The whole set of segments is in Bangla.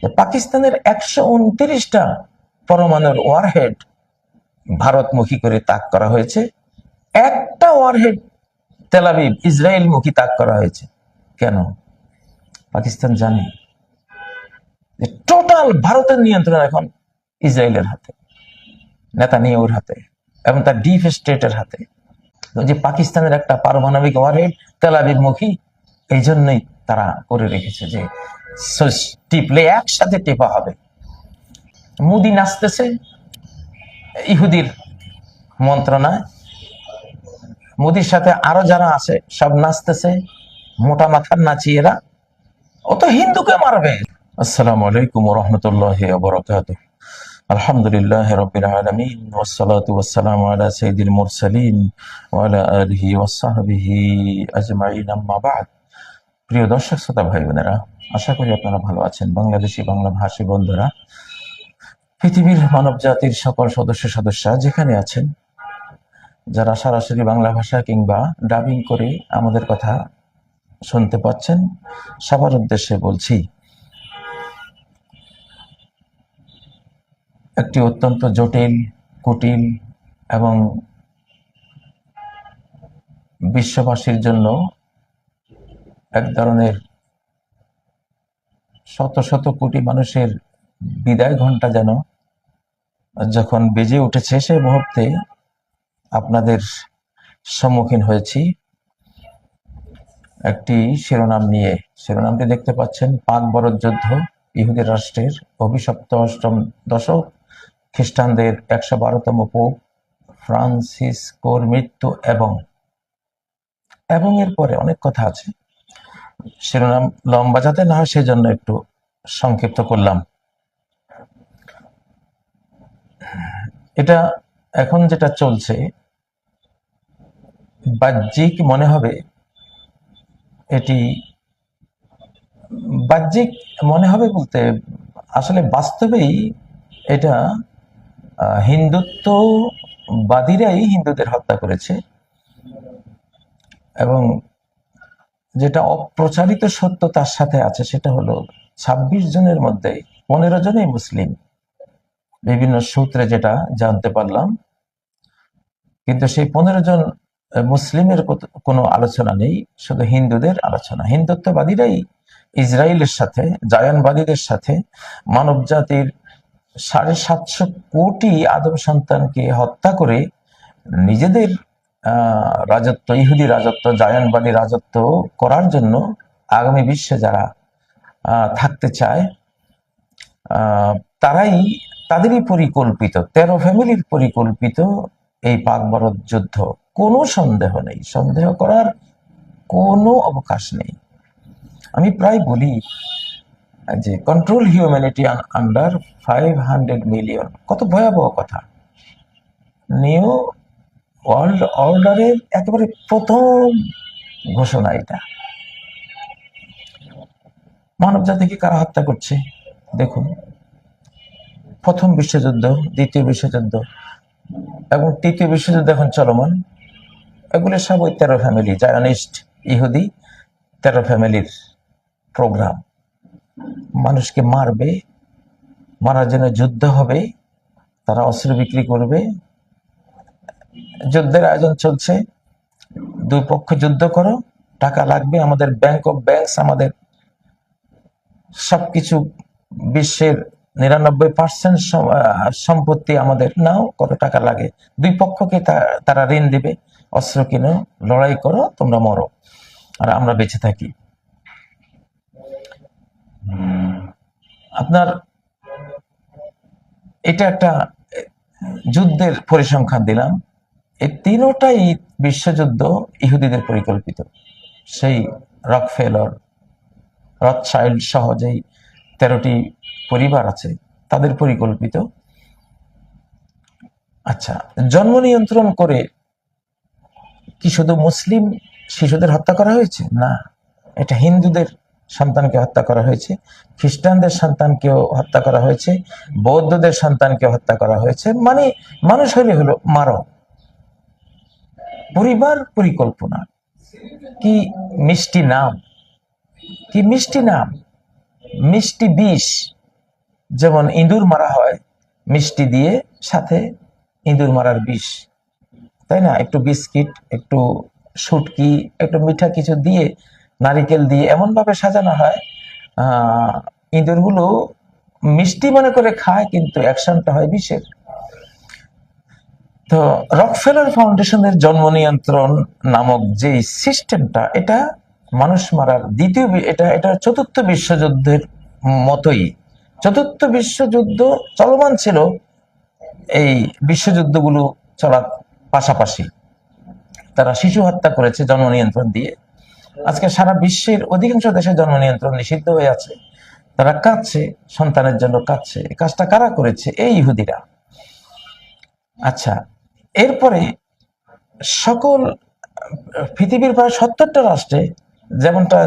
পাকিস্তানের 129টা পরমাণুর ওয়ারহেড ভারতমুখী করে তাক করা হয়েছে, একটা ওয়ারহেড তেল আবিব ইসরায়েলমুখী তাক করা হয়েছে। কেন? পাকিস্তান জানে যে টোটাল ভারতের নিয়ন্ত্রণ এখন ইসরায়েলের হাতে, নেতানিয়াহুর হাতে এবং তার ডিপ স্টেটের হাতে। যে পাকিস্তানের একটা পারমাণবিক ওয়ারহেড তেল আবিবমুখী, এই জন্যই তারা করে রেখেছে যে টিপলে একসাথে টেপা হবে। মোদি নাচতেছে ইহুদির মন্ত্রণায়, মোদির সাথে আরো যারা আছে সব নাচতেছে, মোটা মাথার নাচিয়েরা। ও তো হিন্দুকে মারবে। আসসালামু আলাইকুম ওয়া রাহমাতুল্লাহি ওয়া বারাকাতুহু। আলহামদুলিল্লাহি রাব্বিল আলামিন ওয়াসসালাতু ওয়াসসালামু আলা সাইয়্যিদিল মুরসালিন ওয়া আলা আলিহি ওয়া সাহবিহি আজমাইন, আম্মা বা'দ। প্রিয় দর্শক শ্রোতা ভাই বোনেরা, আশা করি আপনারা ভালো আছেন। বাংলাদেশি বাংলা ভাষী বন্ধুরা, পৃথিবীর মানব জাতির সকল সদস্যা যেখানে আছেন, যারা সরাসরি বাংলা ভাষা কিংবা ডাবিং করে আমাদের কথা শুনতে পাচ্ছেন, সবার উদ্দেশ্যে বলছি, একটি অত্যন্ত জটিল, কুটিল এবং বিশ্ববাসীর জন্য এক ধরনের শত শত কোটি মানুষের বিদায় ঘন্টা যেন যখন বেজে উঠেছে, সেই মুহূর্তে আপনাদের সম্মুখীন হয়েছি একটি শিরোনাম নিয়ে। শিরোনামটি দেখতে পাচ্ছেন, পাক বরদ যুদ্ধ, ইহুদি রাষ্ট্রের অভিশপ্ত অষ্টম দশক, খ্রিস্টানদের 112তম পোপ ফ্রান্সিসকোর মৃত্যু এবং এর পরে অনেক কথা আছে। শিরোনাম লম্বা যাতে না হয় সেজন্য একটু সংক্ষিপ্ত করলাম। এটা এখন যেটা চলছে, বাহ্যিক মনে হবে, এটি বাহ্যিক মনে হবে বলতে আসলে বাস্তবেই এটা হিন্দুত্ববাদীরাই হিন্দুদের হত্যা করেছে। এবং যেটা অপ্রচারিত সত্য তার সাথে আছে, সেটা হলো 26 জনের মধ্যে 15 জনই মুসলিম, বিভিন্ন সূত্রে যেটা জানতে পারলাম। কিন্তু সেই 15 জন মুসলিমের কোনো আলোচনা নেই, শুধু হিন্দুদের আলোচনা। হিন্দুত্ববাদীরাই ইসরায়েলের সাথে, জায়নবাদীদের সাথে মানব জাতির 750 কোটি আদম সন্তানকে হত্যা করে নিজেদের রাজত্ব, ইহুদি রাজত্ব, জায়নবাদী রাজত্ব করার জন্য আগামী বিশ্বে যারা থাকতে চায়, তাদেরই পরিকল্পিত 13 ফ্যামিলির পরিকল্পিত এই পাক বরদ যুদ্ধ। কোনো সন্দেহ নেই, সন্দেহ করার কোনো অবকাশ নেই। আমি প্রায় বলি যে কন্ট্রোল হিউম্যানিটি আন্ডার 500 মিলিয়ন, কত ভয়াবহ কথা। নিউ ওয়ার্ল্ড অর্ডারের একেবারে প্রথম ঘোষণা এটা। মানব জাতিকে কারা হত্যা করছে দেখুন। প্রথম বিশ্বযুদ্ধ, দ্বিতীয় বিশ্বযুদ্ধ এবং তৃতীয় বিশ্বযুদ্ধ এখন চলমান, এগুলো সব ওই 13 ফ্যামিলি, জায়নিস্ট ইহুদি 13 ফ্যামিলির প্রোগ্রাম। মানুষকে মারবে, মারার জন্য যুদ্ধ হবে, তারা অস্ত্র বিক্রি করবে, যুদ্ধের আয়োজন চলছে। দুই পক্ষ যুদ্ধ করো, টাকা লাগবে, আমাদের ব্যাংক অফ ব্যাংকস, আমাদের সবকিছু, বিশ্বের 99% সম্পত্তি আমাদের, নাও, কত টাকা লাগে। দুই পক্ষকে তারা ঋণ দিবে, অস্ত্র কিনো, লড়াই করো, তোমরা মরো আর আমরা বেঁচে থাকি। আপনার এটা একটা যুদ্ধের পরিসংখ্যান দিলাম। এই তিনটাই বিশ্বযুদ্ধ ইহুদিদের পরিকল্পিত। সেই রকফেলার, রথচাইল্ড সহ যেই 13টি পরিবার আছে, তাদের পরিকল্পিত। আচ্ছা, জন্ম নিয়ন্ত্রণ করে কি শুধু মুসলিম শিশুদের হত্যা করা হয়েছে? না, এটা হিন্দুদের সন্তানকে হত্যা করা হয়েছে, খ্রিস্টানদের সন্তানকেও হত্যা করা হয়েছে, বৌদ্ধদের সন্তানকে হত্যা করা হয়েছে। মানে মানুষ হলো মারো। পরিবার পরিকল্পনা, কি মিষ্টি নাম, কি মিষ্টি নাম, মিষ্টি বিষ। যেমন ইঁদুর মারা হয় মিষ্টি দিয়ে, সাথে ইঁদুর মারার বিষ, তাই না? একটু বিস্কিট, একটু শুটকি, একটু মিঠা কিছু দিয়ে, নারিকেল দিয়ে এমন ভাবে সাজানো হয়, ইঁদুরগুলো মিষ্টি মনে করে খায়, কিন্তু অ্যাকশনটা হয় বিষের। তো রকফেলার ফাউন্ডেশনের জন্ম নিয়ন্ত্রণ নামক যে সিস্টেমটা, এটা মানুষ মারার এটা চতুর্থ বিশ্বযুদ্ধের মতোই। চতুর্থ বিশ্বযুদ্ধ চলমান ছিল, এই বিশ্বযুদ্ধগুলো চলার পাশাপাশি তারা শিশু হত্যা করেছে জন্ম নিয়ন্ত্রণ দিয়ে। আজকে সারা বিশ্বের অধিকাংশ দেশে জন্ম নিয়ন্ত্রণ নিষিদ্ধ হয়ে আছে। তারা কাঁদছে, সন্তানের জন্য কাঁদছে। এই কাজটা কারা করেছে? এই ইহুদিরা। আচ্ছা, এরপরে সকল পৃথিবীর প্রায় 70টা রাষ্ট্রে, যেমনটা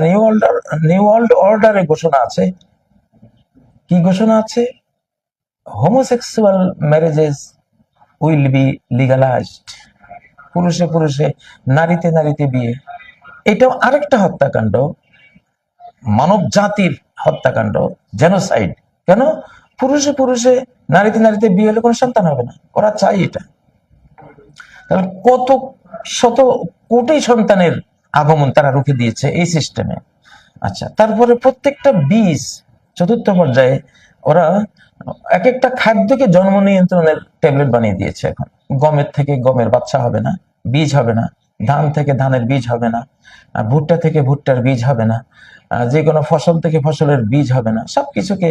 নিউ ওয়ার্ল্ড অর্ডারে ঘোষণা আছে, কি ঘোষণা আছে? Homosexual marriages will be legalised. পুরুষে পুরুষে, নারীতে নারীতে বিয়ে। এটাও আরেকটা হত্যাকাণ্ড, মানব জাতির হত্যাকাণ্ড, জেনোসাইড। কেন? পুরুষে পুরুষে, নারীতে নারীতে বিয়ে হলে কোনো সন্তান হবে না, ওরা চাই এটা। তাহলে কত শত কোটি সন্তানের আগমন তারা রুখে দিয়েছে এই সিস্টেমে। আচ্ছা, তারপরে প্রত্যেকটা বীজ, চতুর্থ পর্যায়ে ওরা এক একটা খাদ্যকে জন্ম নিয়ন্ত্রণের ট্যাবলেট বানিয়ে দিয়েছে। এখন গমের থেকে গমের বাচ্চা হবে না, বীজ হবে না। ধান থেকে ধানের বীজ হবে না, ভুট্টা থেকে ভুট্টার বীজ হবে না, যে কোনো ফসল থেকে ফসলের বীজ হবে না। সবকিছুকে,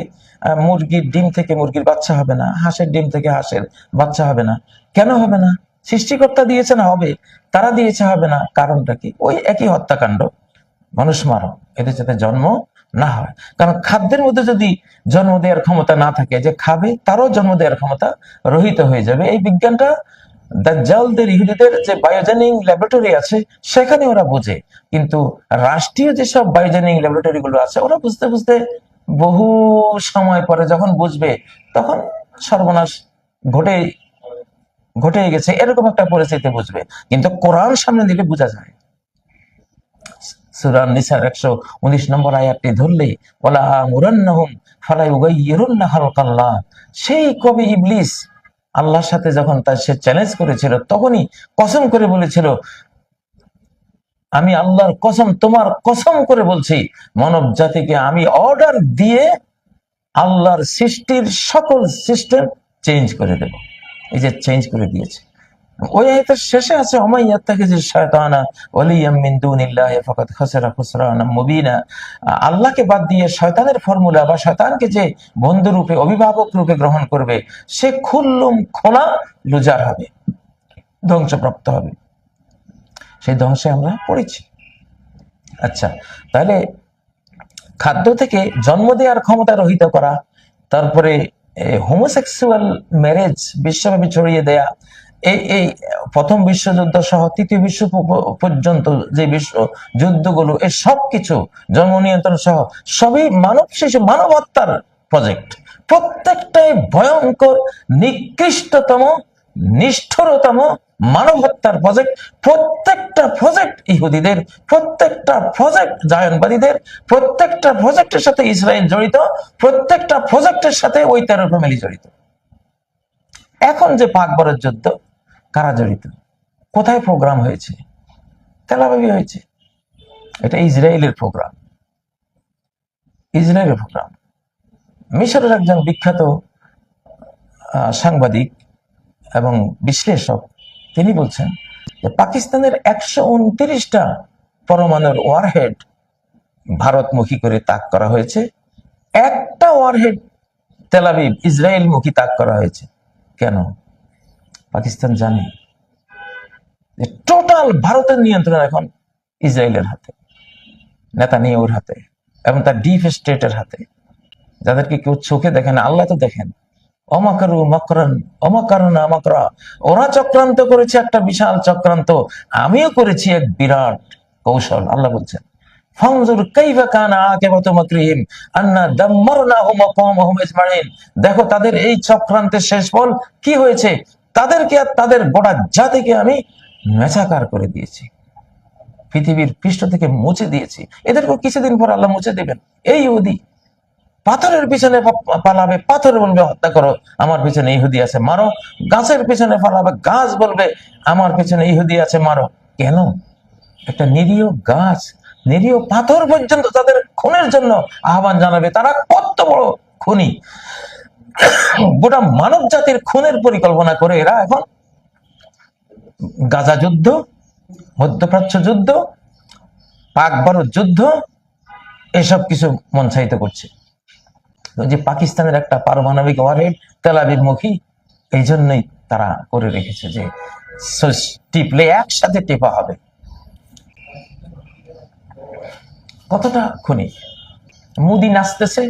মুরগির ডিম থেকে মুরগির বাচ্চা হবে না, হাঁসের ডিম থেকে হাঁসের বাচ্চা হবে না। কেন হবে না? সৃষ্টিকর্তা দিয়েছে না হবে, তারা দিয়েছে হবে না। কারণটা কি? ওই একই হত্যাকাণ্ড, মানুষ মারো, এদের যাতে জন্ম না হয়। কারণ খাদ্যের মধ্যে যদি জন্ম দেওয়ার ক্ষমতা না থাকে, যে খাবে তারও জন্ম দেওয়ার ক্ষমতা রহিত হয়ে যাবে। এই বিজ্ঞানটা দাজ্জালদের, ইহুদিদের যে বায়োজেনিক ল্যাবরেটরি আছে সেখানে ওরা বোঝে, কিন্তু রাষ্ট্রীয় যেসব বায়োজেনিক ল্যাবরেটরি গুলো আছে, ওরা বুঝতে বুঝতে বহু সময় পরে যখন বুঝবে, তখন সর্বনাশ ঘটে ঘটে গেছে, এরকম একটা পরিস্থিতি বুঝবে। কিন্তু কোরআন সামনে দিলে বোঝা যায়। সূরা নিসার 119 নম্বর আয়াতটি ধরলেই, ওয়ালা আমুরান্নাহুম ফালা ইউগাইয়িরুন্না খালকাল্লাহ। সেই কবি ইবলিস আল্লাহর সাথে যখন সে চ্যালেঞ্জ করেছিল, তখনই কসম করে বলেছিল, আমি আল্লাহর কসম, তোমার কসম করে বলছি, মানব জাতিকে আমি অর্ডার দিয়ে আল্লাহর সৃষ্টির সকল সিস্টেম চেঞ্জ করে দেব। এই যে চেঞ্জ করে দিয়েছে, ওই আয়াতের শেষে আছে, ওমাইয়াত্তাখিযু শায়তানা ওয়ালিয়াম মিন দুনিল্লাহি ফাকাদ খাসিরা খুসরানা মুবিনা। আল্লাহকে বাদ দিয়ে শয়তানের ফর্মুলা বা শয়তানকে যে বন্ধু রূপে, অভিভাবক রূপে গ্রহণ করবে, সে খুল্লুম খোলা লুজার হবে, ধ্বংসপ্রাপ্ত হবে। সেই ধ্বংসে আমরা পড়েছি। আচ্ছা, তাহলে খাদ্য থেকে জন্ম দেওয়ার ক্ষমতা রহিত করা, তারপরে হোমোসেক্সুয়াল ম্যারেজ বিশ্বব্যাপী ছড়িয়ে দেয়া, এই প্রথম বিশ্বযুদ্ধ সহ তৃতীয় বিশ্ব পর্যন্ত যে বিশ্ব যুদ্ধগুলো, এই সব কিছু জন্ম নিয়ন্ত্রণ সহ সবই মানব শিশু, মানব হত্যার প্রজেক্ট। প্রত্যেকটাই ভয়ঙ্কর, নিকৃষ্টতম, নিষ্ঠুরতম মানব হত্যার প্রজেক্ট। প্রত্যেকটা প্রজেক্ট ইহুদিদের, প্রত্যেকটা প্রজেক্ট জায়নবাদীদের, প্রত্যেকটা প্রজেক্টের সাথে ইসরায়েল জড়িত, প্রত্যেকটা প্রজেক্টের সাথে ওই 13 ফ্যামিলি জড়িত। এখন যে পাক ভারত যুদ্ধ, কারা জড়িত? কোথায় প্রোগ্রাম হয়েছে? তেল আবিবে হয়েছে। এটা ইসরায়েলের প্রোগ্রাম, ইসরায়েলের প্রোগ্রাম। মিশরের একজন বিখ্যাত সাংবাদিক এবং বিশ্লেষক, তিনি বলছেন যে পাকিস্তানের 129টা পরমাণুর ওয়ারহেড ভারতমুখী করে তাক করা হয়েছে, একটা ওয়ারহেড তেল আবিব ইসরায়েল মুখী তাক করা হয়েছে। কেন? পাকিস্তান জানে যে টোটাল ভারতের নিয়ন্ত্রণ এখন ইসরায়েলের হাতে, নেতানিয়াহুর হাতে এবং তার ডিপ স্টেটের হাতে, যাদেরকে কেউ চোখে দেখে না, আল্লাহ তো দেখেন। অমাকারু মাকরান অমাকারনা মাকরা, ওরা চক্রান্ত করেছে একটা বিশাল চক্রান্ত, আমিও করেছি এক বিরাট কৌশল। আল্লাহ বলছেন, ফানজুর কাইফা কানা আকিবাতু মাকরিহিম আন্না দাম্মারনাহুম ওয়া কওমাহুম আজমাইন। দেখো তাদের এই চক্রান্তের শেষ ফল কি হয়েছে, তাদেরকে আর তাদের গোটা জাতিকে আমি মেছাকার করে দিয়েছি, পৃথিবীর পৃষ্ঠ থেকে মুছে দিয়েছি। এদেরকে কিছুদিন পর আল্লাহ মুছে দেবেন। এই ইহুদি পাথরের পিছনে পালাবে, পাথর বলবে হত্যা করো, আমার পিছনে ইহুদি আছে মারো। গাছের পিছনে পালাবে, গাছ বলবে আমার পিছনে ইহুদি আছে মারো। কেন? একটা নিরীহ গাছ, নিরীহ পাথর পর্যন্ত তাদের খুনের জন্য আহ্বান জানাবে। তারা কত বড় খুনি! গোটা মানব জাতির খুনের পরিকল্পনা করে এরা এখন গাজা যুদ্ধ, মধ্যপ্রাচ্য যুদ্ধ, পাক ভারত যুদ্ধ, এসব কিছু মঞ্চায়িত করছে। যে পাকিস্তানের একটা পারমাণবিক ওয়ারহেড তেল আবিব মুখী, এই জন্যই তারা করে রেখেছে যে টিপলে একসাথে টেপা হবে। কতটা খুনি! মুদি নাচতেছে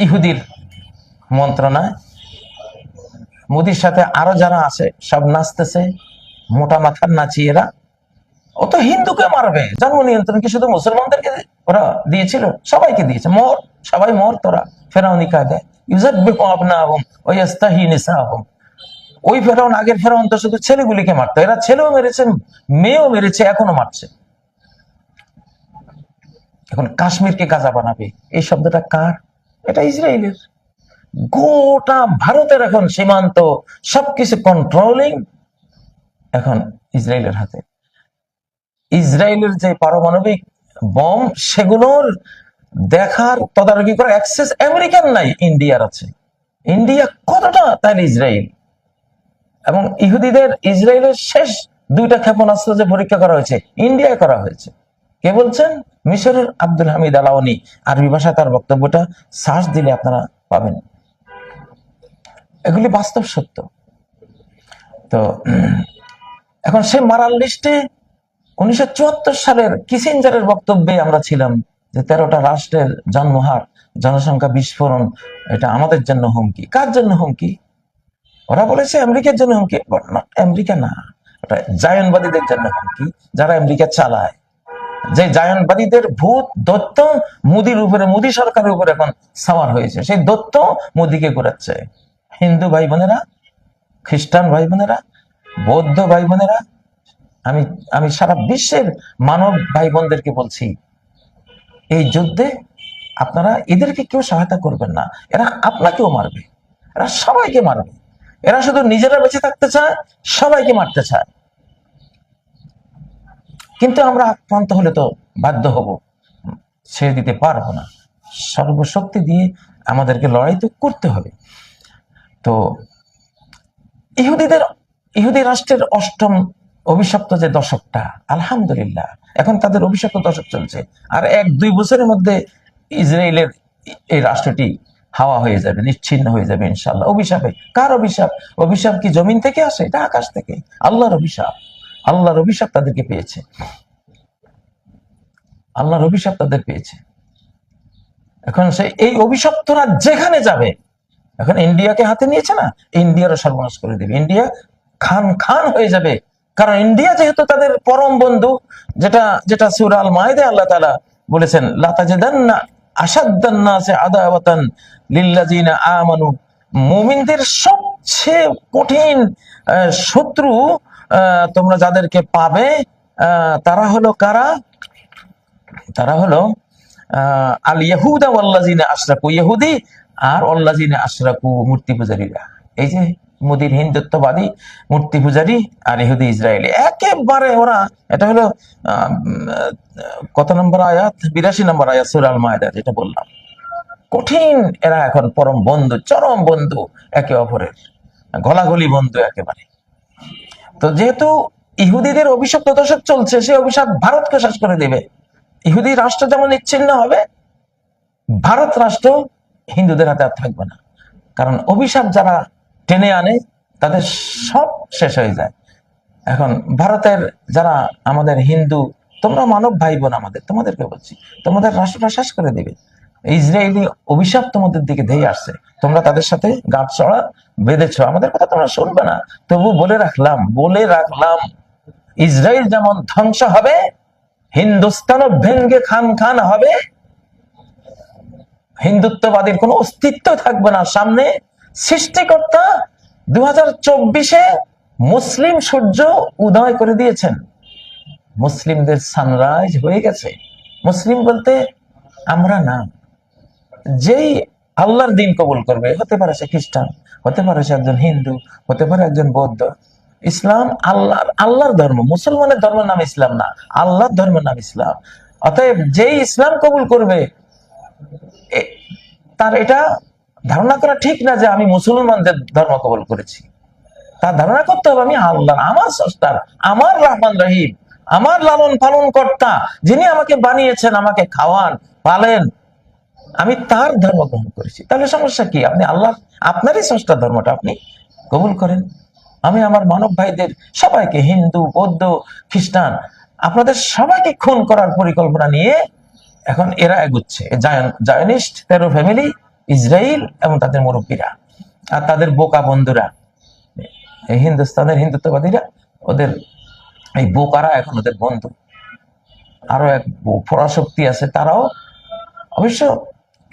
ইহুদির মন্ত্রণায়, মোদির সাথে আরো যারা আছে সব নাচতেছে, মোটা মাথার নাচিয়েরা। ও তো হিন্দুকে মারবে, জন্ম নিয়ন্ত্রণ কি শুধু মুসলমানদেরকে ওরা দিয়েছিল? সবাইকে দিয়েছে। মর, সবাই মর তোরা, ফেরাউনি কায়দায়। ওই ফেরাউন, আগের ফেরাউন তো শুধু ছেলেগুলিকে মারতো, এরা ছেলেও মেরেছে, মেয়েও মেরেছে, এখনো মারছে। এখন কাশ্মীরকে গাজা বানাবে, এই শব্দটা কার? এটা ইসরায়েলের। গোটা ভারতের এখন সীমান্ত সবকিছু কন্ট্রোলিং এখন ইসরায়েলের হাতে। ইসরায়েলের যে পারমাণবিক বম, সেগুলোর দেখার, তদারকি করার অ্যাক্সেস আমেরিকান নাই, ইন্ডিয়ার আছে। ইন্ডিয়া কতটা তাহলে ইসরায়েল? এবং ইহুদিদের ইসরায়েলের শেষ 2টা ক্ষেপণাস্ত্র যে পরীক্ষা করা হয়েছে, ইন্ডিয়ায় করা হয়েছে। কে বলছেন? মিশরের আব্দুল হামিদ আলাওয়ানি। আরবি ভাষায় তার বক্তব্যটা সার্চ দিলে আপনারা পাবেন। এগুলি বাস্তব সত্য। তো এখন সে মারার লিস্টে 1974 সালের কিসিঞ্জারের বক্তব্যে আমরা ছিলাম যে 13টা রাষ্ট্রের জন্মহার, জনসংখ্যা বিস্ফোরণ, এটা আমাদের জন্য হুমকি। কার জন্য হুমকি? ওরা বলেছে আমেরিকার জন্য হুমকি। আমেরিকা না, ওটা জায়নবাদীদের জন্য হুমকি, যারা আমেরিকা চালায়। যে জায়নবাদীদের ভূত দত্ত মোদির উপরে, মোদি সরকারের উপরে এখন সাওয়ার হয়েছে। সেই দত্ত মোদিকে ঘোরাচ্ছে। হিন্দু ভাই বোনেরা, খ্রিস্টান ভাই বোনেরা, বৌদ্ধ ভাই বোনেরা, আমি সারা বিশ্বের মানব ভাই বোনদেরকে বলছি, এই যুদ্ধে আপনারা এদেরকে কেউ সহায়তা করবেন না। এরা আপনাকেও মারবে, এরা সবাইকে মারবে। এরা শুধু নিজেরা বেঁচে থাকতে চায়, সবাইকে মারতে চায়। কিন্তু আমরা আক্রান্ত হলে তো বাধ্য হব, ছেড়ে দিতে পারবো না। সর্বশক্তি দিয়ে আমাদেরকে লড়াই তো করতে হবে। তো ইহুদি রাষ্ট্রের 8ম অভিশপ্ত যে দশকটা, আলহামদুলিল্লাহ এখন তাদের অভিশপ্ত দশক চলছে। আর 1-2 বছরের মধ্যে ইসরায়েলের এই রাষ্ট্রটি হাওয়া হয়ে যাবে, নিশ্চিহ্ন হয়ে যাবে ইনশাআল্লাহ। অভিশাপে। কার অভিশাপ? অভিশাপ কি জমিন থেকে আসে? এটা আকাশ থেকে, আল্লাহর অভিশাপ। আল্লাহর অভিশাপ তাদেরকে পেয়েছে, আল্লাহর অভিশাপ তাদের পেয়েছে। এখন সে এই অভিশপ্তরা যেখানে যাবে, এখন ইন্ডিয়াকে হাতে নিয়েছে না, ইন্ডিয়ারও সর্বনাশ করে দেবে। ইন্ডিয়া খান খান হয়ে যাবে। কারণ ইন্ডিয়া যেহেতু তাদের পরম বন্ধু, যেটা সূরা আল মাইদায় আল্লাহ তাআলা বলেছেন, লা তাজিদান্না আশাদ্দান নাসি আদাওয়াতান লিল্লাযিনা আমানু, মুমিনদের সবচেয়ে কঠিন শত্রু তোমরা যাদেরকে পাবে, তারা হলো কারা? তারা হলো আল ইয়াহুদা ওয়াল্লাযিনা আশরাকু, ইহুদি আর ওয়াল্লাযিনা আশরাকু, মূর্তি পূজারীরা। এই যে মোদির হিন্দুত্ববাদী মূর্তি পূজারী আর ইহুদি ইসরায়েলি একেবারে ওরা। এটা হলো কত নম্বর আয়াত? 82 নম্বর আয়াত সূরা আল মাইদা, যেটা বললাম। কঠিন এরা এখন পরম বন্ধু, চরম বন্ধু, একে অপরের গলাগলি বন্ধু একেবারে। তো যেহেতু ইহুদিদের অভিশপ্ত দশক চলছে, সেই অভিশাপ ভারতকে শেষ করে দেবে। ইহুদি রাষ্ট্র যেমন নিচ্ছিন্ন হবে, ভারত রাষ্ট্র হিন্দুদের হাতে আর থাকবে না। কারণ অভিশাপ যারা টেনে আনে তাদের সব শেষ হয়ে যায়। এখন ভারতের যারা আমাদের হিন্দু, তোমরা মানব ভাই বোন আমাদের, তোমাদেরকে বলছি, তোমাদের রাষ্ট্রটা শেষ করে দেবে। ইসরায়েলি অভিশাপ তোমাদের দিকে ধেয়ে আসছে, তোমরা তাদের সাথে গাঁটছড়া বেঁধেছ, আমাদের কথা তোমরা শুনবে না। তবু বলে রাখলাম ইসরায়েল যেমন ধ্বংস হবে, হিন্দুস্তানও ভেঙ্গে খান খান হবে। হিন্দুত্ববাদীর কোনো অস্তিত্ব থাকবে না সামনে। সৃষ্টিকর্তা 2024-এ মুসলিম সূর্য উদয় করে দিয়েছেন, মুসলিমদের সানরাইজ হয়ে গেছে। মুসলিম বলতে আমরা না, যেই আল্লাহর দিন কবুল করবে, হতে পারে সে খ্রিস্টান, হতে পারে সে একজন হিন্দু, হতে পারে একজন বৌদ্ধ, ইসলাম আল্লাহর ধর্ম, মুসলমানের ধর্মের নাম ইসলাম না, আল্লাহর ধর্মের নাম ইসলাম। অতএব যেই ইসলাম কবুল করবে তার এটা ধারণা করা ঠিক না যে আমি মুসলমানদের ধর্ম কবুল করেছি। তার ধারণা করতে হবে আমি আল্লাহ, আমার স্রষ্টার, আমার রহমান রহিম, আমার লালন পালন কর্তা, যিনি আমাকে বানিয়েছেন, আমাকে খাওয়ান পালেন, আমি তার ধর্ম গ্রহণ করেছি। তাহলে সমস্যা কি? আপনি আল্লাহ, আপনারই স্রষ্টার ধর্মটা আপনি কবুল করেন। আমি আমার মানব ভাইদের সবাইকে, হিন্দু, বৌদ্ধ, খ্রিস্টান, আপনাদের সবাইকে খুন করার পরিকল্পনা নিয়ে এখন এরা এগুচ্ছে, জায়নিস্ট তেরো ফ্যামিলি, ইসরায়েল এবং তাদের মুরব্বীরা আর তাদের বোকা বন্ধুরা, এই হিন্দুস্তানের হিন্দুত্ববাদীরা, ওদের এই বোকারা এখন ওদের বন্ধু। আরো এক পরাশক্তি আছে, তারাও অবশ্য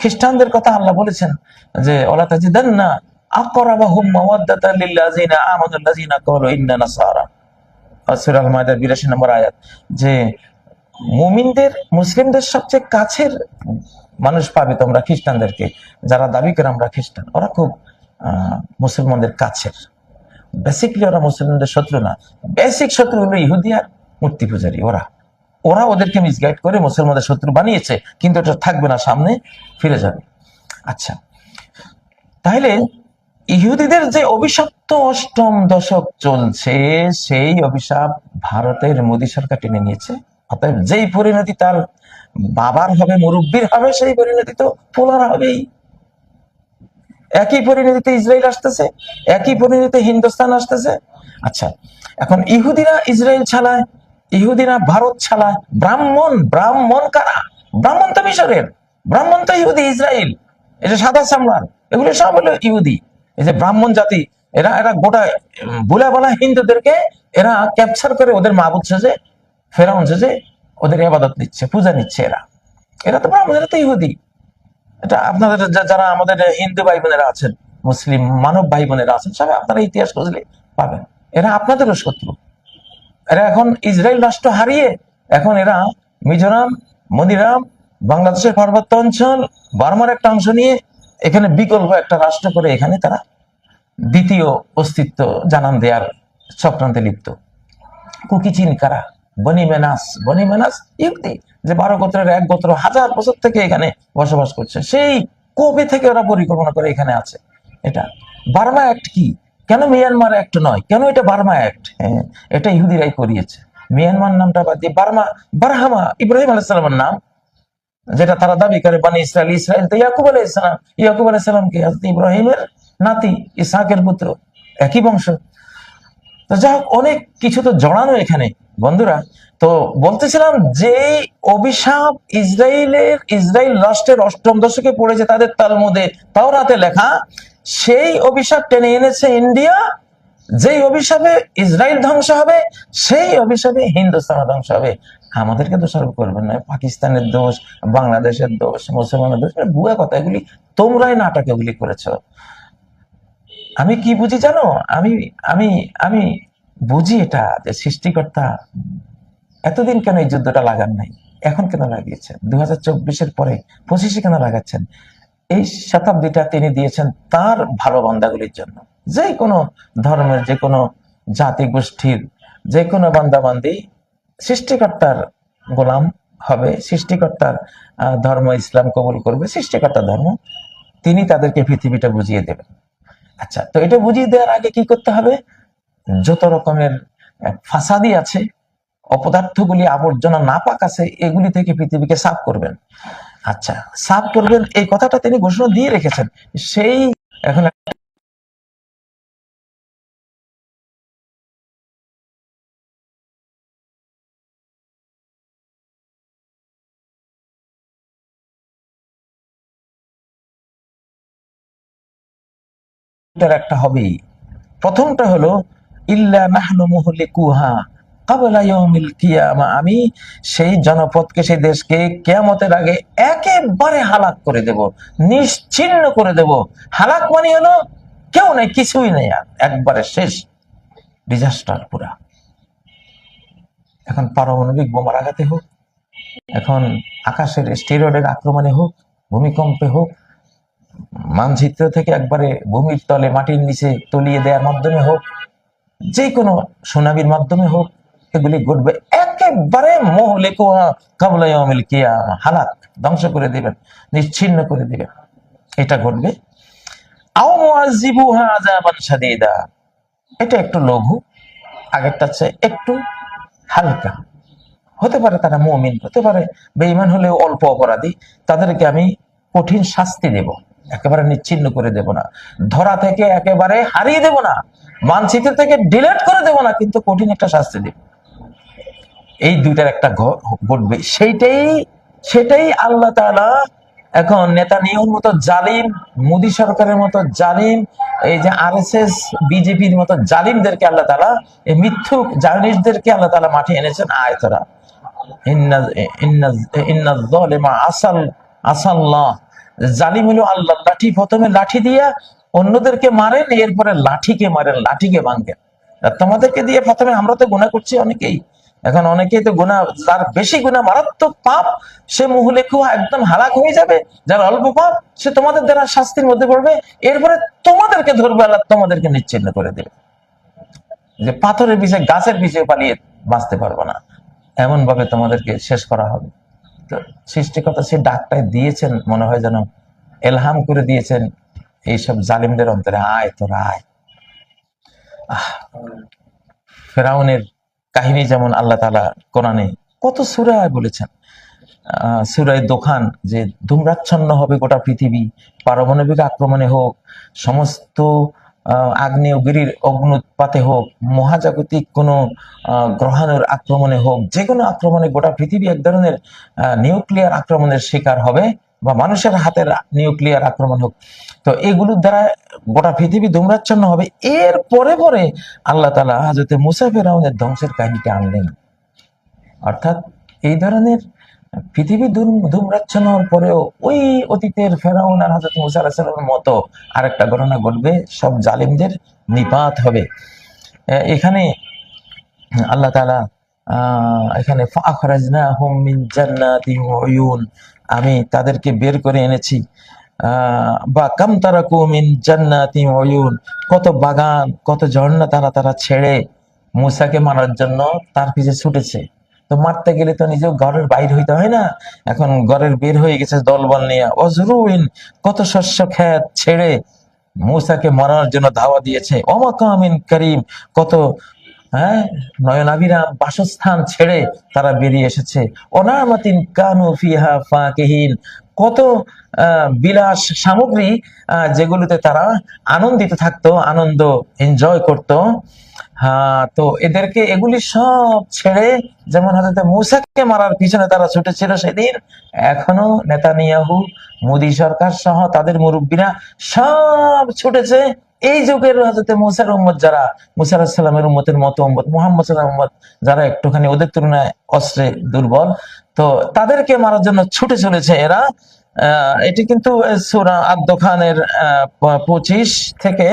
খ্রিস্টানদের কথা আল্লাহ বলেছেন যে ওয়ালা তাজিদান্না আকরাবাহুম মাওয়াদ্দাতান লিল্লাযিনা আমানুল্লাযিনা ক্বালু ইন্না নাসারা, সূরা আল মাইদার 82 নম্বর আয়াত, যে মুমিনদের, মুসলিমদের সবচেয়ে কাছের মানুষ পাবে তোমরা খ্রিস্টানদেরকে, যারা দাবি করে আমরা খ্রিস্টান, ওরা খুব মুসলমানদের কাছের। বেসিকলি ওরা মুসলিমদের শত্রু না, বেসিক শত্রু হলো ইহুদি আর মূর্তি পূজারী। ওরা ওদেরকে মিসগাইড করে মুসলমানদের শত্রু বানিয়েছে, কিন্তু এটা থাকবে না, সামনে ফিরে যাবে। আচ্ছা, তাহলে ইহুদিদের যে অভিশপ্ত অষ্টম দশক চলছে, সেই অভিশাপ ভারতের মোদী সরকার টেনে নিয়েছে। অতএব যেই পরিণতি তার বাবার হবে, মুরব্বীর হবে, সেই পরিণতি তো পোলার হবেই। একই পরিণতিতে ইসরায়েল আসতেছে, একই পরিণতিতে হিন্দুস্তান আসতেছে। আচ্ছা, এখন ইহুদিরা ইসরায়েল ছাড়ায়, ইহুদিরা ভারত ছাড়ায়, ব্রাহ্মণ কারা? ব্রাহ্মণ তো মিশরের, ব্রাহ্মণ তো ইহুদি, ইসরায়েল, এই যে সাদা চামড়ার, এগুলো সব হলো ইহুদি। এই যে ব্রাহ্মণ জাতি, এরা গোটা বুলা বলা হিন্দুদেরকে এরা ক্যাপচার করে ওদের মাবুদ সেজে, ফেরাউন সেজে ওদের ইবাদত নিচ্ছে, পূজা নিচ্ছে। এরা তো ব্রাহ্মণ, এরা তো ইহুদি। এটা আপনাদের যারা আমাদের হিন্দু ভাই বোনেরা আছেন, মুসলিম মানব ভাই বোনেরা আছেন, সবাই আপনারা ইতিহাস খুঁজলে পাবেন, এরা আপনাদেরও শত্রু। এরা এখন ইসরায়েল রাষ্ট্র হারিয়ে এখন এরা মিজোরাম, মনিরাম, বাংলাদেশের পার্বত্য অঞ্চল, বার্মার একটা অংশ নিয়ে এখানে বিকল্প একটা রাষ্ট্র করে এখানে তারা দ্বিতীয় অস্তিত্ব জানান দেওয়ার চক্রান্তে লিপ্ত। কুকিচিন কারা? বনি মেনাস ইহুদি, যে 12 গোত্রের এক গোত্র, 1000 বছর থেকে এখানে বসবাস করছে। সেই কবে থেকে ওরা পরিকল্পনা করে এখানে আছে। এটা বার্মা অ্যাক্ট কি? কেন মিয়ানমার অ্যাক্ট নয়? কেন এটা বার্মা অ্যাক্ট? হ্যাঁ, এটা ইহুদিরাই করিয়েছে। মিয়ানমার নামটা বাদ দিয়ে বারহামা ইব্রাহিম আলাইহিস সালামের নাম, যেটা তারা দাবি করে বানি ইসরায়েল তো ইয়াকুব আলাইহিস সালামকে হযরত ইব্রাহিমের নাতি, ইসহাকের পুত্র, একই বংশ। তো যাই হোক, অনেক কিছু তো জড়ানো এখানে বন্ধুরা। তো বলতেছিলাম যে অভিশাপ ইসরায়েল রাষ্ট্রের অষ্টম দশকে পড়েছে তাদের তালমুদে, তাওরাতে লেখা, সেই অভিশাপ টেনে এনেছে ইন্ডিয়া। যেই অভিশাপে ইসরায়েল ধ্বংস হবে, সেই অভিশাপে হিন্দুস্তান ধ্বংস হবে। আমাদেরকে দোষারোপ করবেন না, পাকিস্তানের দোষ, বাংলাদেশের দোষ, মুসলমানের দোষ, ভুয়া কথা। এগুলি তোমরাই নাটক এগুলি করেছ। আমি কি বুঝি জানো? আমি আমি আমি বুঝি এটা, যে সৃষ্টিকর্তা এতদিন কেন এই যুদ্ধটা লাগান নাই, এখন কেন লাগিয়েছেন? 2024-এর পরে 25-এ কেন লাগাচ্ছেন? এই শতাব্দীটা তিনি দিয়েছেন তার ভালো বান্দাগুলির জন্য। যে কোনো ধর্মের, যে কোনো জাতি গোষ্ঠীর, যে কোনো বান্দাবান্দি সৃষ্টিকর্তার গোলাম হবে, সৃষ্টিকর্তার ধর্ম ইসলাম কবুল করবে, সৃষ্টিকর্তার ধর্ম, তিনি তাদেরকে পৃথিবীটা বুঝিয়ে দেবেন। আচ্ছা, তো এটা বুঝিয়ে দেওয়ার আগে কি করতে হবে? যত রকমের ফাসাদি আছে, অপদার্থগুলি, আবর্জনা, নাপাক আছে, এগুলি থেকে পৃথিবীকে সাফ করবেন। আচ্ছা, সাফ করবেন, এই কথাটা তিনি ঘোষণা দিয়ে রেখেছেন। সেই এখন একটা হবেই। প্রথমটা হলো ইল্লা নাহনু মুহলিকুহা ক্বাবলা ইয়াউমিল কিয়ামা, আমি সেই জনপদকে, সেই দেশকে কিয়ামতের আগে একেবারে হালাক করে দেব, নিশ্চিহ্ন করে দেব। হালাক মানে হলো কেউ নেই, কিছুই নেই, আর একবারে শেষ, ডিজাস্টার পুরা। এখন পারমাণবিক বোমার আঘাতে হোক, এখন আকাশের স্টেরয়েডের আক্রমণে হোক, ভূমিকম্পে হোক, মানচিত্র থেকে একবারে ভূমির তলে মাটির নিচে তলিয়ে দেওয়ার মাধ্যমে হোক, যে কোনো সুনামির মাধ্যমে হোক, এগুলি ঘটবে। একেবারে মোহলেকুহা কাবলা ইয়াউমিল কিয়ামা, হালাক, ধ্বংস করে দিবেন, নিশ্চিহ্ন করে দিবেন, এটা ঘটবে। আও মুআযযিবুহা আযাবান শাদীদা, এটা একটু লঘু, আগেরটা চেয়ে একটু হালকা। হতে পারে তারা মুমিন, হতে পারে বেঈমান হলেও অল্প অপরাধী, তাদেরকে আমি কঠিন শাস্তি দেব, একেবারে নিচ্ছিন্ন করে দেব না, ধরা থেকে একেবারে হারিয়ে দেব না, মানচিত্র থেকে ডিলিট করে দেব না, কিন্তু কঠিন একটা শাস্তি দেব। এই দুইটার একটা ঘটবে, সেটাই আল্লাহ তাআলা এখন নেতানিয়াহুর মতো জালিম, মোদী সরকারের মতো জালিম, এই যে আরএসএস বিজেপির মতো জালিমদেরকে আল্লাহ তাআলা, এই মিথ্যুক জালিমদেরকে আল্লাহ তাআলা মাঠে এনেছেন। আয়াতরা জালিম হলো আল্লাহ লাঠি, প্রথমে লাঠি দিয়া অন্যদেরকে মারেন, এরপরে লাঠিকে মারেন, লাঠিকে ভাঙেন। তোমাদেরকে দিয়ে প্রথমে, আমরা তো গুনাহ করছি অনেকেই, এখন অনেকেই তো গুনাহ, যার বেশি গুনাহ মারাত্মক পাপ সে মুহলেকু একদম হালাক হয়ে যাবে, যার অল্প পাপ সে তোমাদের দ্বারা শাস্তির মধ্যে পড়বে, এরপরে তোমাদেরকে ধরবে আল্লাহ, তোমাদেরকে নিশ্চিহ্ন করে দেবে, যে পাথরের পিছিয়ে গাছের পিছিয়ে পালিয়ে বাঁচতে পারবো না, এমন ভাবে তোমাদেরকে শেষ করা হবে। তো সৃষ্টিকর্তা সে ডাকটাই দিয়েছেন, মনে হয় যেন এলহাম করে দিয়েছেন এইসব জালিমদের অন্তরে, আয় তোরা আয়। ফেরাউনের কাহিনী যেমন আল্লাহ তাআলা কোরআনে কত সূরায় বলেছেন, সূরায়ে দোখান, যে ধূম্রাচ্ছন্ন হবে গোটা পৃথিবী, পারমাণবিক আক্রমণে হোক, সমস্ত আগ্নেয়গিরির অগ্নুৎপাতে হোক, মহাজাগতিক কোনো গ্রহাণুর আক্রমণে হোক, যে কোনো আক্রমণে গোটা পৃথিবী এক ধরনের নিউক্লিয়ার আক্রমণের শিকার হবে, বা মানুষের হাতের নিউক্লিয়ার আক্রমণ হোক, তো এগুলোর দ্বারা গোটা পৃথিবী ধূম্রাচ্ছন্ন হবে। এর পরে পরে আল্লাহ তাআলা হযরত মুসা ফেরাউনের ধ্বংসের কাহিনীটা আনলেন। অর্থাৎ এই ধরনের পৃথিবী ধূম্রাচ্ছন্ন হওয়ার পরেও ওই অতীতের ফেরাউন আর হযরত মুসা আলাইহিস সালামের মতো আরেকটা ঘটনা ঘটবে, সব জালিমদের নিপাত হবে। এখানে আল্লাহ তাআলা এখানে ফাখরাজনাহুম মিন জান্নাতিন ওয়া উয়ুন, আমি তাদেরকে বের করে এনেছি, বা কাম তারাকু মিন জান্নাতিন ওয়া উয়ুন, কত বাগান, কত ঝর্ণা তারা ছেড়ে মুসাকে মারার জন্য তার পিছে ছুটেছে। তো মারতে গেলে তো নিজেও ঘরের বাইর হইতে হয় না, এখন ঘরের বের হয়ে গেছে দলবল নিয়ে। অজরুইন, কত শস্য ক্ষেত ছেড়ে মূসাকে মারার জন্য ধাওয়া দিয়েছে। অমাকামিন করিম, কত নয়নাভিরাম বাসস্থান ছেড়ে তারা বেরিয়ে এসেছে। অনামাতিন কানু ফিহা ফাকিহিন, কত বিলাস সামগ্রী যেগুলোতে তারা আনন্দিত থাকতো, আনন্দ এনজয় করত। তো এদেরকে এগুলি সব ছেড়ে, যেমন হযরত মূসাকে মারার পিছনে তারা ছুটেছিল সেদিন, এখনো নেতানিয়াহু, মোদী সরকার সহ তাদের মুরব্বীরা সব ছুটেছে এই যুগের হযরত মূসার উম্মত, যারা মূসা আলাইহিস সালামের উম্মতের মতো উম্মত, মুহাম্মদ সাল্লাল্লাহু আলাইহি উম্মত, যারা একটুখানি ওদের তুলনায় অস্ত্রে দুর্বল, তো তাদেরকে মারার জন্য ছুটে চলেছে এরা। এটি কিন্তু সূরা আদ-দোখানের 25 থেকে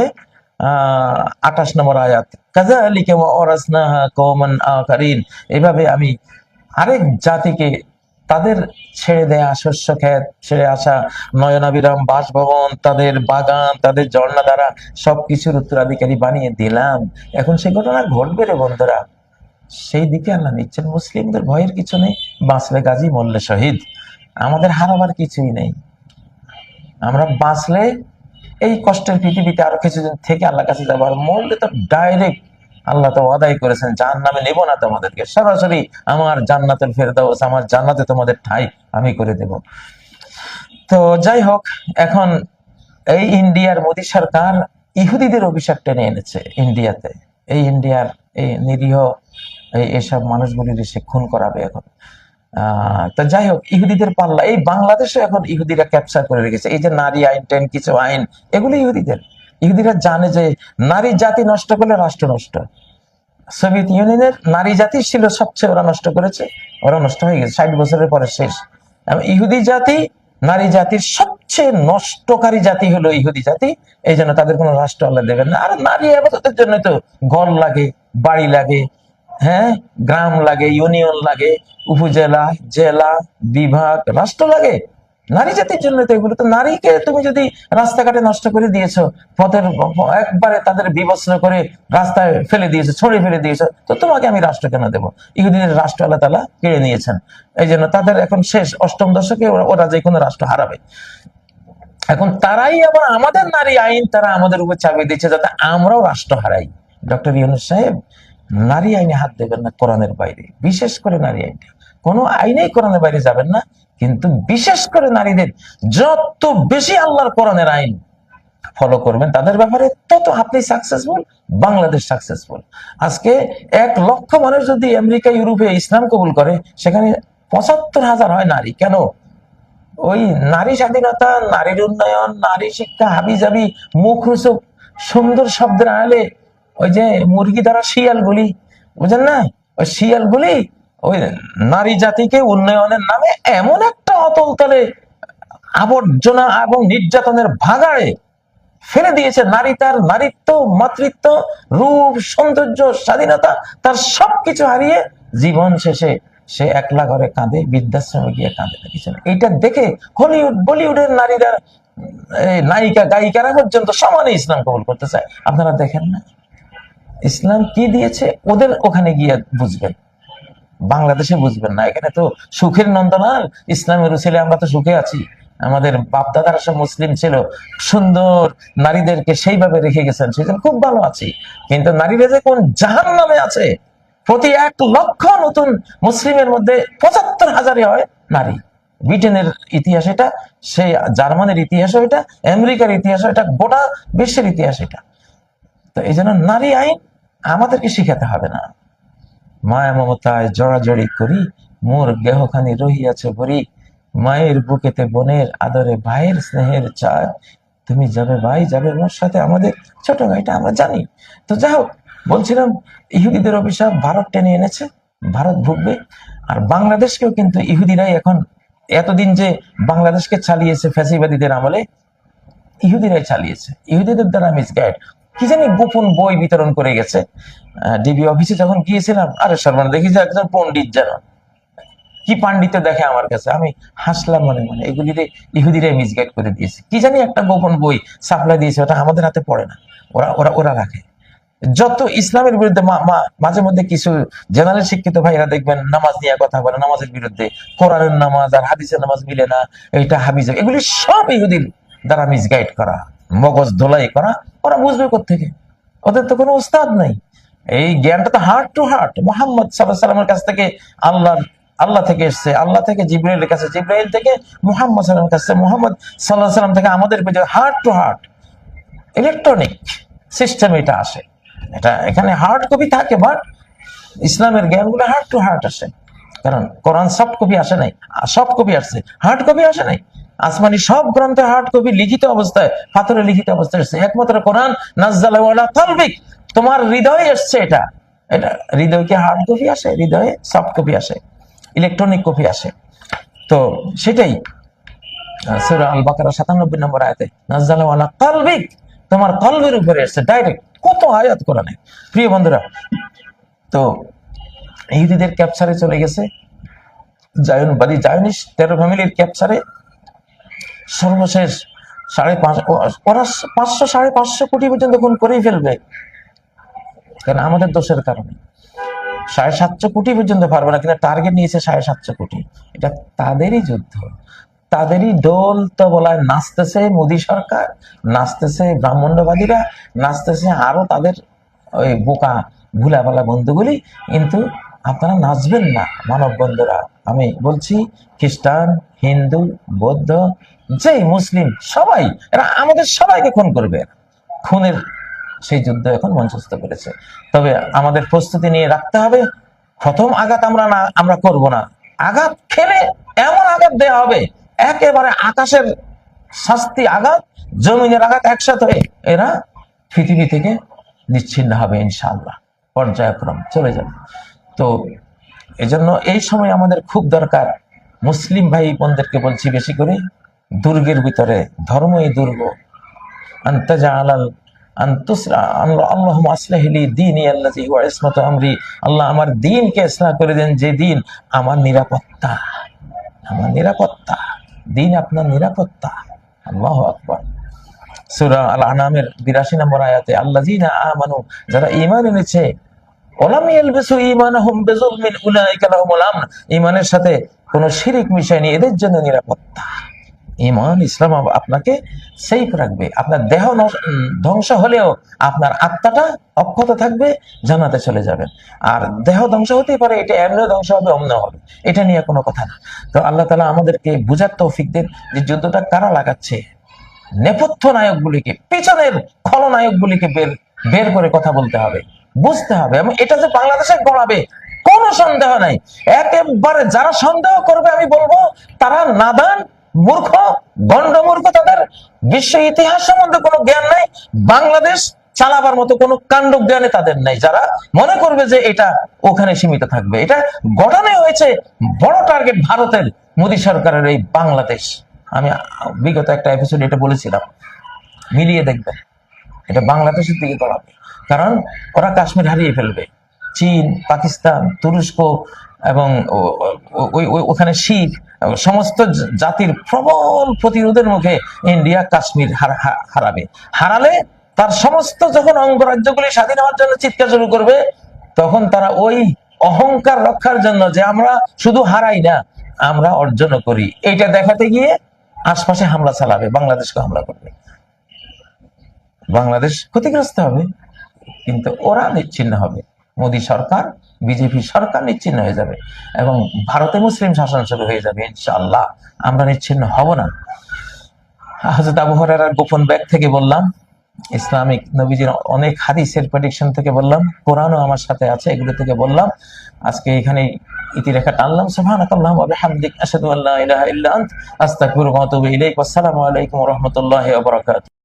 28 নম্বর আয়াত। কাযালিকা ওয়া ওয়ারাসনাহা কওমান আখারিন, এভাবে আমি আরেক জাতিকে তাদের ছেড়ে দেয়া শস্য ক্ষেত, ছেড়ে আসা নয়নাভিরাম বাসভবন, তাদের বাগান, তাদের ঝর্ণা দ্বারা সবকিছুর উত্তরাধিকারী বানিয়ে দিলাম। এখন সেই ঘটনা ঘটবে রে বন্ধুরা, সেই দিকে আল্লাহ নিচ্ছেন। মুসলিমদের ভয়ের কিছু নেই, বাঁচলে গাজী মরলে শহীদ, আমাদের হারাবার কিছুই নেই। আমরা বাঁচলে এই কষ্টের পৃথিবীতে আরো কিছুদিন থেকে আল্লাহর কাছে যাবো, আর মরলে তো ডাইরেক্ট আল্লাহ তো আদায় করেছেন, জাহান্নামে নেব না তোমাদেরকে, সরাসরি আমার জান্নাতুল ফেরদাউস, আমার জান্নাতে তোমাদের ঠাঁই আমি করে দেব। তো যাই হোক, এখন এই ইন্ডিয়ার মোদী সরকার ইহুদিদের অভিশাপ টেনে এনেছে ইন্ডিয়াতে। এই ইন্ডিয়ার এই নিরীহ এসব মানুষগুলির সে খুন করাবে এখন। তো যাই হোক, ইহুদিদের পাল্লা এই বাংলাদেশে এখন ইহুদিরা ক্যাপচার করে রেখেছে। এই যে নারী আইন টেন, কিছু আইন, এগুলো ইহুদিদের। ইহুদিরা জানে যে নারী জাতি নষ্ট করলে রাষ্ট্র নষ্ট। সোভিয়েত ইউনিয়নের নারী জাতি ছিল সবচেয়ে, ওরা নষ্ট করেছে, ওরা নষ্ট হয়ে গেছে 60 বছরের পরে শেষ। ইহুদি জাতি নারী জাতির সবচেয়ে নষ্টকারী জাতি হলো ইহুদি জাতি, এই জন্য তাদের কোনো রাষ্ট্র আল্লাহ দেবেন না। আর নারী আবাদতের জন্য তো ঘর লাগে, বাড়ি লাগে, গ্রাম লাগে, ইউনিয়ন লাগে, উপজেলা, জেলা, বিভাগ, রাষ্ট্র লাগে। নারী জাতির জন্য তো এগুলো। তো নারীকে তুমি যদি রাস্তাঘাটে নষ্ট করে দিয়েছো, পথের একবারে তাদের বিবস্ত্র করে রাস্তায় ফেলে দিয়েছো, ছড়িয়ে ফেলে দিয়েছো, তো তোমাকে আমি রাষ্ট্র কেন দেবো? ইহুদিদের রাষ্ট্র আল্লাহ তাআলা কেড়ে নিয়েছেন, এই জন্য তাদের এখন শেষ, অষ্টম দশকে ওরা যে কোনো রাষ্ট্র হারাবে। এখন তারাই আবার আমাদের নারী আইন তারা আমাদের উপর চাপিয়ে দিচ্ছে যাতে আমরাও রাষ্ট্র হারাই। ডক্টর ইউনূস সাহেব, নারী আইনে হাত দেবেন না কোরআনের বাইরে, বিশেষ করে নারী আইনটা কোনো আইনেই কোরআনের বাইরে যাবেন না, কিন্তু বিশেষ করে নারীদের যত বেশি আল্লাহর কোরআনের আইন ফলো করবেন তাদের ব্যাপারে, তত আপনি সাকসেসফুল, বাংলাদেশ সাকসেসফুল। আজকে 1 লক্ষ মানুষ যদি আমেরিকা ইউরোপে ইসলাম কবুল করে, সেখানে 75,000 হয় নারী। কেন? ওই নারী স্বাধীনতা, নারীর উন্নয়ন, নারী শিক্ষা, হাবিজাবি মুখরোচক সুন্দর শব্দের আড়ালে ওই যে মুরগি ধরা শিয়াল গুলি, বুঝেন না, ওই শিয়াল গুলি ওই নারী জাতিকে উন্নয়নের নামে এমন একটা অতল তলে আবর্জনা এবং নির্যাতনের ভাগাড়ে ফেলে দিয়েছে। নারী তার নারীত্ব, মাতৃত্ব, রূপ, সৌন্দর্য, স্বাধীনতা, তার সবকিছু হারিয়ে জীবন শেষে সে একলা ঘরে কাঁদে, বৃদ্ধাশ্রমে গিয়ে কাঁদে। এইটা দেখে হলিউড বলিউডের নারীরা, নায়িকা গায়িকারা পর্যন্ত সমানে ইসলাম কবুল করতে চায়। আপনারা দেখেন না ইসলাম কি দিয়েছে? ওদের ওখানে গিয়ে বুঝবেন, বাংলাদেশে বুঝবেন না। এখানে তো সুখের নন্দলাল, ইসলামের ছেলে, আমরা তো সুখে আছি। আমাদের বাপ দাদারা সব মুসলিম ছিল, সুন্দর নারীদেরকে সেইভাবে রেখে গেছেন, সেজন্য খুব ভালো আছি। কিন্তু নারীরা যে কোন জাহান্নামে আছে, প্রতি 1 লক্ষ নতুন মুসলিমের মধ্যে 75,000 হয় নারী। ব্রিটেনের ইতিহাস এটা, সেই জার্মানির ইতিহাস এটা, আমেরিকার ইতিহাস এটা, গোটা বিশ্বের ইতিহাস এটা। তো এই জন্য নারী আইন আমাদেরকে শিখাতে হবে না। মায়া মমতায় জড়াজড়ি করি, মোর গেহখানি রহিয়াছে ভরি, মায়ের বুকেতে বোনের আদরে ভাইয়ের স্নেহের চায়, তুমি যাবে ভাই, যাবে মোর সাথে আমাদের ছোট ভাইটা, আমরা জানি। তো যাই হোক, বলছিলাম ইহুদিদের অভিশাপ ভারত টেনে এনেছে, ভারত ভুগবে। আর বাংলাদেশকেও কিন্তু ইহুদিরাই এখন, এতদিন যে বাংলাদেশকে চালিয়েছে ফ্যাসিবাদীদের আমলে, ইহুদিরাই চালিয়েছে। ইহুদিদের দ্বারা মিসগাইড, কি জানি গোপন বই বিতরণ করে গেছে। ডিবি অফিসে যখন গিয়েছিলাম, আরে সর্বনা দেখি যে একজন পণ্ডিত যেন কি পাণ্ডিত্য দেখে আমার কাছে, আমি হাসলাম মনে মনে, এগুলিতে ইহুদিরাই মিসগাইড করে দিয়েছে। কি জানি একটা গোপন বই সাপ্লাই দিয়েছে, ওটা আমাদের হাতে পড়ে না, ওরা ওরা ওরা রাখে। যত ইসলামের বিরুদ্ধে মাঝে মধ্যে কিছু জেনারেল শিক্ষিত ভাইরা দেখবেন নামাজ নিয়ে কথা বলে, নামাজের বিরুদ্ধে, কোরআনের নামাজ আর হাদিসের নামাজ মিলে না, এটা হাবিজ, এগুলি সব ইহুদির দ্বারা মিসগাইড করা, মগজ ধোলাই করা। ওরা বুঝবে কোত্থেকে? ওদের তো কোনো উস্তাদ নাই। এই জ্ঞানটা তো হার্ট টু হার্ট, মুহাম্মদ সাল্লাল্লাহু আলাইহি ওয়াসাল্লামের কাছ থেকে আল্লাহ থেকে এসছে, আল্লাহ থেকে জিবরাইলের কাছে, জিবরাইল থেকে মুহাম্মদ সাল্লাল্লাহু আলাইহি ওয়াসাল্লামের কাছে, মুহাম্মদ সাল্লাল্লাহু আলাইহি ওয়াসাল্লাম থেকে আমাদের heart to heart electronic system এটা আসে। এটা এখানে হার্ড কপি থাকে, বাট ইসলামের জ্ঞানগুলো হার্ট টু হার্ট আসে। কারণ কোরআন সফট কপি আসে নাই, সফট কপি আসছে, হার্ড কপি আসে নাই। আসমানি সব গ্রন্থে হার্ড কপি লিখিত অবস্থায়, পাথরে লিখিত অবস্থায় এসছে। একমাত্র কোরআন নাযালা ওয়ালা কলবিক, তোমার হৃদয়ে এসছে। এটা এটা হৃদয় কি হার্ড কপি আসে? হৃদয়ে সফট কপি আসে, ইলেকট্রনিক কপি আসে। তো সেটাই সূরা আল বাকারা 97 নম্বর আয়াতে নাযালা ওয়ালা কলবিক, তোমার কলবের উপরে এসছে ডাইরেক্ট। কত আয়াত কোরআনে, প্রিয় বন্ধুরা। তো ইহুদিদের ক্যাপচারে চলে গেছে, জায়নবাদী জায়নিস্ট 13 ফ্যামিলির ক্যাপচারে সর্বশেষ 5.5, ওরা 500-550 কোটি পর্যন্ত খুন করেই ফেলবে, কারণ আমাদের দোষের কারণে। 750 কোটি পর্যন্ত পারবে না, কিন্তু টার্গেট নিয়েছে 750 কোটি। এটা তাদেরই যুদ্ধ, তাদেরই দোল তবলায় নাচতেছে মোদী সরকার, নাচতেছে ব্রাহ্মণ্যবাদীরা, নাচতেছে আরো তাদের ওই বোকা ভুলাভালা বন্ধুগুলি। কিন্তু আপনারা নাচবেন না মানব বন্ধুরা। আমি বলছি খ্রিস্টান, হিন্দু, বৌদ্ধ, যে মুসলিম, সবাই এরা আমাদের সবাইকে খুন করবে। খুনের সেই যুদ্ধ এখন মঞ্চস্থ করেছে। তবে আমাদের প্রস্তুতি নিয়ে রাখতে হবে। প্রথম আঘাত আমরা করব না, আঘাত খেলে এমন আঘাত দেওয়া হবে, একেবারে আকাশের শাস্তি আঘাত, জমিনের আঘাত একসাথে হয়ে এরা পৃথিবী থেকে নিচ্ছিন্ন হবে ইনশাআল্লাহ, পর্যায়ক্রম চলে যাবে। তো এজন্য এই সময় আমাদের খুব দরকার, মুসলিম ভাই বোনদেরকে বলছি বেশি করে, দুর্গের ভিতরে ধর্মই দুর্গ, আল্লাহ আমার দ্বীনকে ইসলাহ করে দেন, যে দিন আমার নিরাপত্তা, আমার নিরাপত্তা। দিন আপনার নিরাপত্তা। আল্লাহু আকবার। সূরা আল আনামের ৮২ নম্বর আয়াতে আল্লাযীনা আমানু, যারা ঈমান এনেছে, ওয়ালাম ইয়ালবিসু ঈমানাহুম বিযুলমিন উলাইকা লাহুমুল আমন, ঈমানের সাথে কোনো শিরক মিশায়নি, এদের জন্য নিরাপত্তা। ঈমান ইসলাম আপনাকে সেফ রাখবে। আপনার দেহ ধ্বংস হলেও আপনার আত্মাটা অক্ষত থাকবে, জান্নাতে চলে যাবেন। আর দেহ ধ্বংস হতেই পারে, এটা এমনি ধ্বংস হবে, অমনি হবে, এটা নিয়ে কোনো কথা না। তো আল্লাহ তাআলা আমাদেরকে বুঝার তৌফিক দেন যে যুদ্ধটা কারা লাগাচ্ছে। নেপথ্য নায়কগুলিকে, পিছনের খলনায়কগুলিকে বের করে কথা বলতে হবে, বুঝতে হবে। এবং এটা যে বাংলাদেশে গড়াবে কোনো সন্দেহ নাই। একেবারে যারা সন্দেহ করবে, আমি বলবো তারা নাদান, মূর্খ, গন্ডমূর্খ, তাদের বিশ্ব ইতিহাস সম্বন্ধে কোনো জ্ঞান নাই, বাংলাদেশ চালাবার মতো কোনো কাণ্ড জ্ঞানে তাদের নাই। যারা মনে করবে যে এটা ওখানে সীমিত থাকবে, এটা গঠনে হয়েছে বড় টার্গেট ভারতের, মোদী সরকারের এই বাংলাদেশ। আমি বিগত একটা এপিসোড এটা বলেছিলাম, মিলিয়ে দেখবেন, এটা বাংলাদেশের দিকে গড়াবে। কারণ ওরা কাশ্মীর হারিয়ে ফেলবে। চীন, পাকিস্তান, তুরস্ক এবং ওখানে শিখ সমস্ত জাতির প্রবল প্রতিরোধের মুখে ইন্ডিয়া কাশ্মীর হারাবে। হারালে তার সমস্ত যখন অঙ্গরাজ্যগুলি স্বাধীন হওয়ার জন্য চিৎকার শুরু করবে, তখন তারা ওই অহংকার রক্ষার জন্য যে আমরা শুধু হারাই না, আমরা অর্জন করি, এইটা দেখাতে গিয়ে আশপাশে হামলা চালাবে, বাংলাদেশকে হামলা করবে, বাংলাদেশ ক্ষতিগ্রস্ত হবে। কিন্তু ওরা নিচ্ছিন্ন হবে, মোদী সরকার, বিজেপি সরকার নিচ্ছিন্ন হয়ে যাবে এবং ভারতে মুসলিম শাসন শুরু হয়ে যাবে। ইনশাআল্লাহ আমরা নিচ্ছিন্ন হব না। হযরত আবু হুরায়রার গোপন ব্যাগ থেকে বললাম, ইসলামিক নবীজির অনেক হাদিসের প্রেডিকশন থেকে বললাম, কোরআনও আমার সাথে আছে, এগুলো থেকে বললাম। আজকে এখানে ইতিরেখা টানলাম। সুবহানাকাল্লাহুম্মা ওয়া বিহামদিক, আশহাদু আল্লা ইলাহা ইল্লা আনতা, আস্তাগফিরুকা ওয়া আতুবু ইলাইক। আসসালামু আলাইকুম ওয়া রাহমাতুল্লাহি ওয়া বারাকাতুহু।